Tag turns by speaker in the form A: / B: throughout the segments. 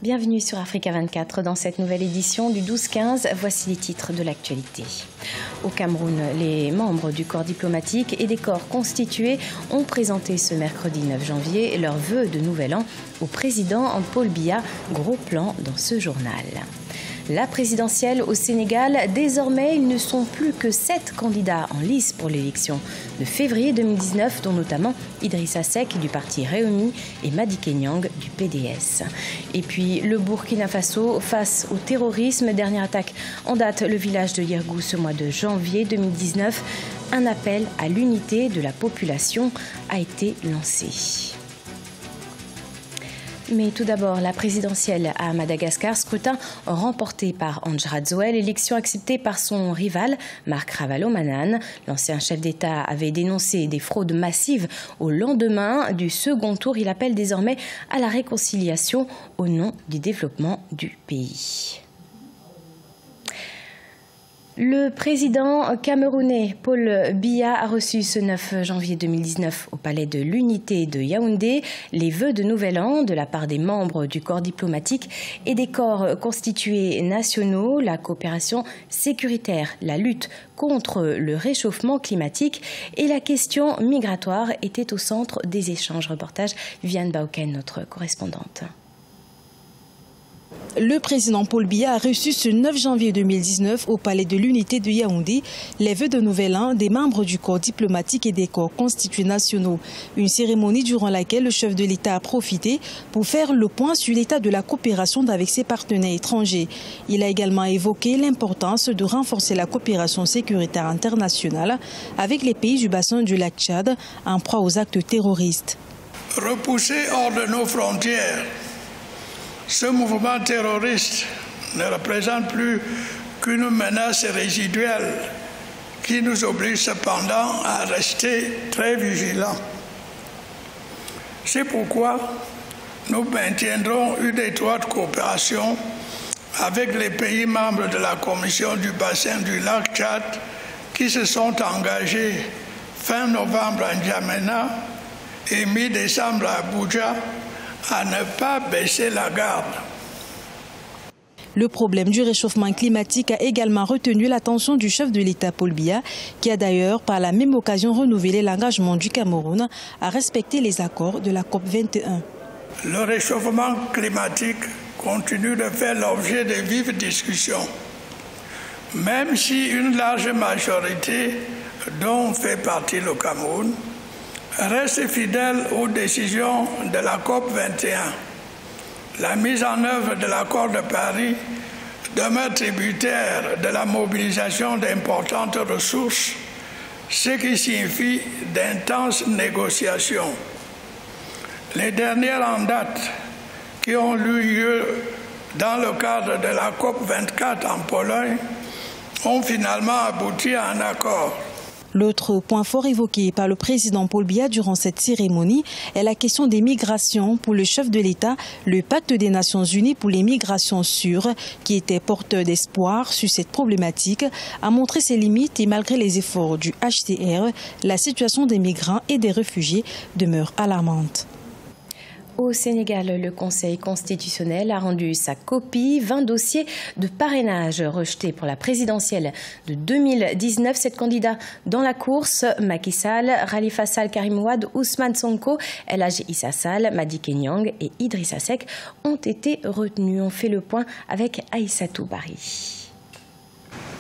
A: Bienvenue sur Africa 24 dans cette nouvelle édition du 12-15. Voici les titres de l'actualité. Au Cameroun, les membres du corps diplomatique et des corps constitués ont présenté ce mercredi 9 janvier leurs vœux de nouvel an au président Paul Biya. Gros plan dans ce journal. La présidentielle au Sénégal, désormais, ils ne sont plus que 7 candidats en lice pour l'élection de février 2019, dont notamment Idrissa Seck du parti Réumi et Madické Niang du PDS. Et puis le Burkina Faso face au terrorisme, dernière attaque en date, le village de Yergou ce mois de janvier 2019. Un appel à l'unité de la population a été lancé. Mais tout d'abord, la présidentielle à Madagascar, scrutin remporté par Andry Rajoelina, élection acceptée par son rival, Marc Ravalomanana. L'ancien chef d'État avait dénoncé des fraudes massives au lendemain du second tour. Il appelle désormais à la réconciliation au nom du développement du pays. Le président camerounais Paul Biya a reçu ce 9 janvier 2019 au palais de l'Unité de Yaoundé les vœux de nouvel an de la part des membres du corps diplomatique et des corps constitués nationaux. La coopération sécuritaire, la lutte contre le réchauffement climatique et la question migratoire étaient au centre des échanges. Reportage Viviane Bauken, notre correspondante.
B: Le président Paul Biya a reçu ce 9 janvier 2019 au palais de l'Unité de Yaoundé les vœux de nouvel an des membres du corps diplomatique et des corps constitués nationaux. Une cérémonie durant laquelle le chef de l'État a profité pour faire le point sur l'état de la coopération avec ses partenaires étrangers. Il a également évoqué l'importance de renforcer la coopération sécuritaire internationale avec les pays du bassin du lac Tchad en proie aux actes terroristes.
C: Repoussé hors de nos frontières, ce mouvement terroriste ne représente plus qu'une menace résiduelle qui nous oblige cependant à rester très vigilants. C'est pourquoi nous maintiendrons une étroite coopération avec les pays membres de la Commission du bassin du lac Tchad qui se sont engagés fin novembre à N'Djamena et mi-décembre à Abuja à ne pas baisser la garde.
B: Le problème du réchauffement climatique a également retenu l'attention du chef de l'État Paul Biya, qui a d'ailleurs par la même occasion renouvelé l'engagement du Cameroun à respecter les accords de la COP21.
C: Le réchauffement climatique continue de faire l'objet de vives discussions, même si une large majorité, dont fait partie le Cameroun, reste fidèle aux décisions de la COP21. La mise en œuvre de l'accord de Paris demeure tributaire de la mobilisation d'importantes ressources, ce qui signifie d'intenses négociations. Les dernières en date qui ont eu lieu dans le cadre de la COP24 en Pologne ont finalement abouti à un accord.
B: L'autre point fort évoqué par le président Paul Biya durant cette cérémonie est la question des migrations. Pour le chef de l'État, le pacte des Nations Unies pour les migrations sûres, qui était porteur d'espoir sur cette problématique, a montré ses limites et malgré les efforts du HCR, la situation des migrants et des réfugiés demeure alarmante.
A: Au Sénégal, le Conseil constitutionnel a rendu sa copie. 20 dossiers de parrainage rejetés pour la présidentielle de 2019. 7 candidats dans la course, Macky Sall, Khalifa Sall, Karim Wade, Ousmane Sonko, El Hadji Issa Sall, Madické Niang et Idrissa Seck ont été retenus. On fait le point avec Aïssatou Bari.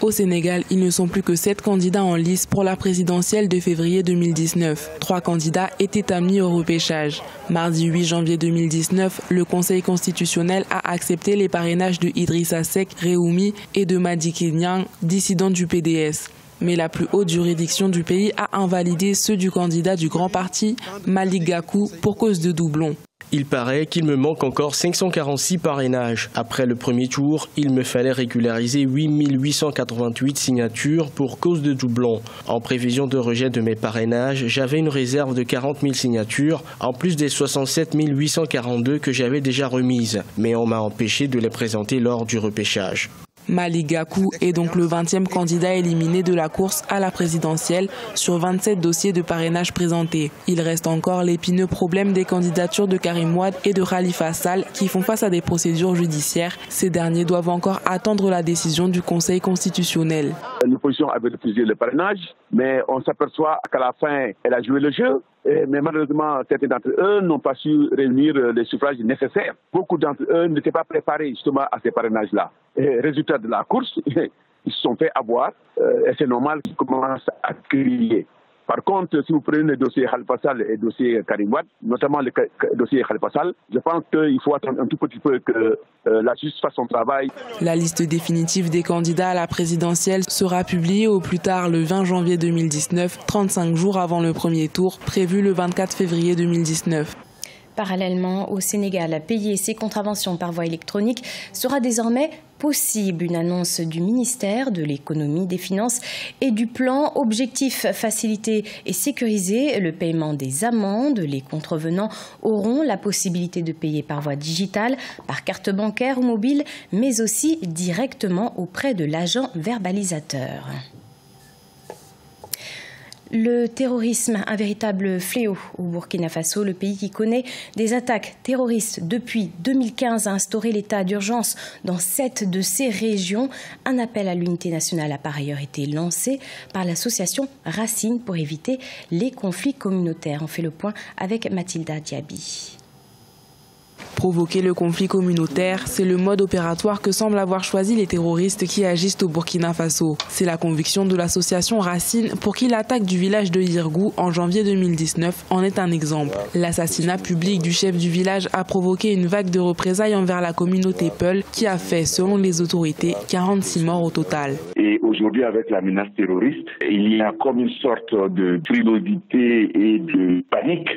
D: Au Sénégal, ils ne sont plus que 7 candidats en lice pour la présidentielle de février 2019. 3 candidats étaient admis au repêchage. Mardi 8 janvier 2019, le Conseil constitutionnel a accepté les parrainages de Idrissa Seck, Réumi et de Madické Niang, dissident du PDS. Mais la plus haute juridiction du pays a invalidé ceux du candidat du grand parti, Malick Gakou, pour cause de doublons.
E: Il paraît qu'il me manque encore 546 parrainages. Après le premier tour, il me fallait régulariser 8888 signatures pour cause de doublons. En prévision de rejet de mes parrainages, j'avais une réserve de 40 000 signatures, en plus des 67 842 que j'avais déjà remises. Mais on m'a empêché de les présenter lors du repêchage.
D: Malick Gakou est donc le 20e candidat éliminé de la course à la présidentielle sur 27 dossiers de parrainage présentés. Il reste encore l'épineux problème des candidatures de Karim Wade et de Khalifa Sall qui font face à des procédures judiciaires. Ces derniers doivent encore attendre la décision du Conseil constitutionnel.
F: L'opposition avait refusé le parrainage, mais on s'aperçoit qu'à la fin, elle a joué le jeu. Mais malheureusement, certains d'entre eux n'ont pas su réunir les suffrages nécessaires. Beaucoup d'entre eux n'étaient pas préparés justement à ces parrainages-là. Résultat de la course, ils se sont fait avoir et c'est normal qu'ils commencent à crier. Par contre, si vous prenez le dossier Khalifa Sall et le dossier Karim Wade, notamment le dossier Khalifa Sall, je pense qu'il faut attendre un tout petit peu que la justice fasse son travail.
D: La liste définitive des candidats à la présidentielle sera publiée au plus tard le 20 janvier 2019, 35 jours avant le premier tour, prévu le 24 février 2019.
A: Parallèlement, au Sénégal, payer ses contraventions par voie électronique sera désormais possible. Une annonce du ministère de l'Économie, des Finances et du Plan. Objectif, faciliter et sécuriser le paiement des amendes. Les contrevenants auront la possibilité de payer par voie digitale, par carte bancaire ou mobile, mais aussi directement auprès de l'agent verbalisateur. Le terrorisme, un véritable fléau au Burkina Faso, le pays qui connaît des attaques terroristes depuis 2015 a instauré l'état d'urgence dans 7 de ces régions. Un appel à l'unité nationale a par ailleurs été lancé par l'association Racine pour éviter les conflits communautaires. On fait le point avec Mathilda Diaby.
D: Provoquer le conflit communautaire, c'est le mode opératoire que semblent avoir choisi les terroristes qui agissent au Burkina Faso. C'est la conviction de l'association Racine pour qui l'attaque du village de Yirgou en janvier 2019 en est un exemple. L'assassinat public du chef du village a provoqué une vague de représailles envers la communauté Peul qui a fait, selon les autorités, 46 morts au total.
G: Et aujourd'hui, avec la menace terroriste, il y a comme une sorte de frilosité et de panique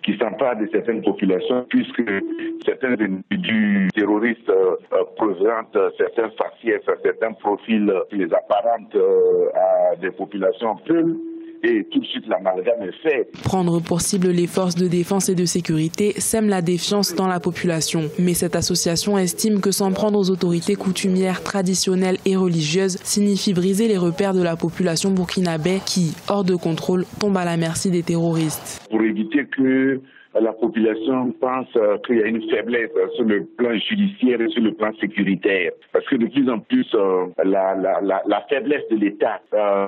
G: qui s'empare de certaines populations, puisque certains individus terroristes présentent certains faciès, certains profils qui les apparentent à des populations peules. Et tout de suite, l'amalgame est fait.
D: Prendre pour cible les forces de défense et de sécurité sème la défiance dans la population. Mais cette association estime que s'en prendre aux autorités coutumières, traditionnelles et religieuses signifie briser les repères de la population burkinabé qui, hors de contrôle, tombe à la merci des terroristes.
G: Pour éviter que la population pense qu'il y a une faiblesse sur le plan judiciaire et sur le plan sécuritaire. Parce que de plus en plus, la faiblesse de l'État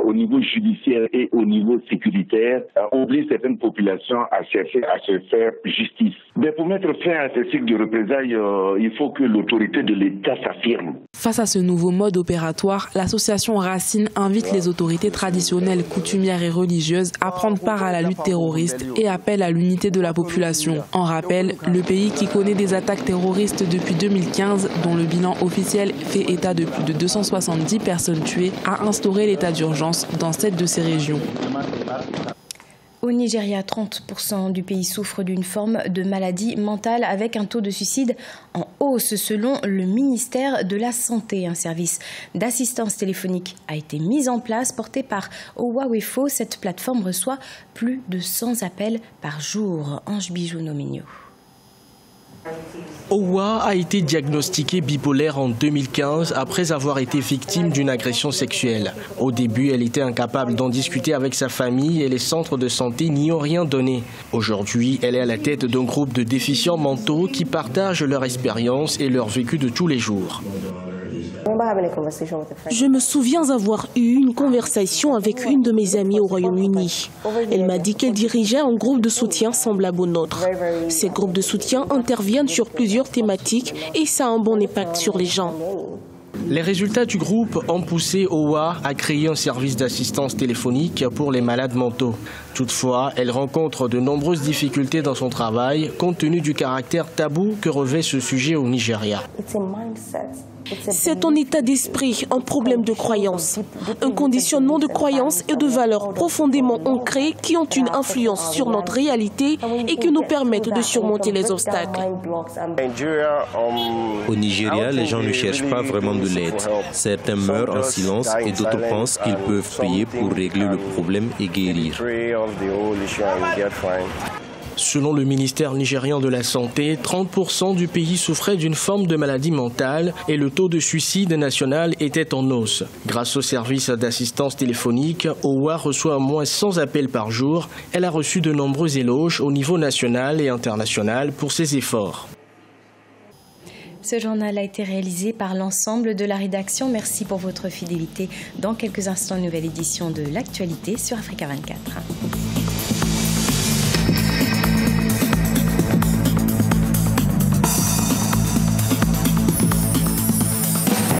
G: au niveau judiciaire et au niveau sécuritaire oblige certaines populations à chercher à se faire justice. Mais pour mettre fin à ces cycles de représailles, il faut que l'autorité de l'État s'affirme.
D: Face à ce nouveau mode opératoire, l'association Racine invite les autorités traditionnelles, coutumières et religieuses à prendre part à la lutte terroriste et appelle à l'unité de la population. En rappel, le pays qui connaît des attaques terroristes depuis 2015, dont le bilan officiel fait état de plus de 270 personnes tuées, a instauré l'état d'urgence dans 7 de ces régions.
A: Au Nigeria, 30% du pays souffre d'une forme de maladie mentale avec un taux de suicide en hausse selon le ministère de la Santé. Un service d'assistance téléphonique a été mis en place, porté par Owawefo. Cette plateforme reçoit plus de 100 appels par jour. Ange Bijou-Nominio.
E: Owa a été diagnostiquée bipolaire en 2015 après avoir été victime d'une agression sexuelle. Au début, elle était incapable d'en discuter avec sa famille et les centres de santé n'y ont rien donné. Aujourd'hui, elle est à la tête d'un groupe de déficients mentaux qui partagent leur expérience et leur vécu de tous les jours.
H: Je me souviens avoir eu une conversation avec une de mes amies au Royaume-Uni. Elle m'a dit qu'elle dirigeait un groupe de soutien semblable au nôtre. Ces groupes de soutien interviennent sur plusieurs thématiques et ça a un bon impact sur les gens.
E: Les résultats du groupe ont poussé Owa à créer un service d'assistance téléphonique pour les malades mentaux. Toutefois, elle rencontre de nombreuses difficultés dans son travail compte tenu du caractère tabou que revêt ce sujet au Nigeria.
H: C'est un état d'esprit, un problème de croyance, un conditionnement de croyances et de valeurs profondément ancrées qui ont une influence sur notre réalité et qui nous permettent de surmonter les obstacles.
I: Au Nigeria, les gens ne cherchent pas vraiment de l'aide. Certains meurent en silence et d'autres pensent qu'ils peuvent prier pour régler le problème et guérir.
E: Selon le ministère nigérian de la Santé, 30% du pays souffrait d'une forme de maladie mentale et le taux de suicide national était en hausse. Grâce au service d'assistance téléphonique, OWA reçoit moins 100 appels par jour. Elle a reçu de nombreux éloges au niveau national et international pour ses efforts.
A: Ce journal a été réalisé par l'ensemble de la rédaction. Merci pour votre fidélité. Dans quelques instants, nouvelle édition de l'actualité sur Africa 24.